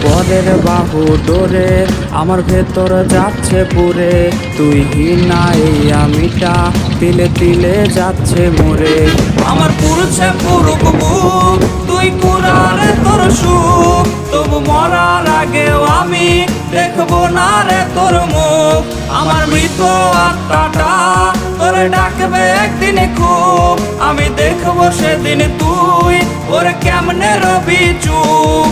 পরের বাহু ডোরে আমার ভেতর যাচ্ছে পুরে, তুই হিনা এই আমিটা তিলে তিলে যাচ্ছে মোরে। আমার পুরুষে পুরুক বুক, তুই কুরারে তোর সুখ, তবু মরার আগেও আমি দেখবো না রে তোর মুখ। আমার মৃত আত্মাটা তোরে ডাকবে একদিন খুব, আমি দেখবো সেদিন তুই ওরে কেমনে রবি চুপ।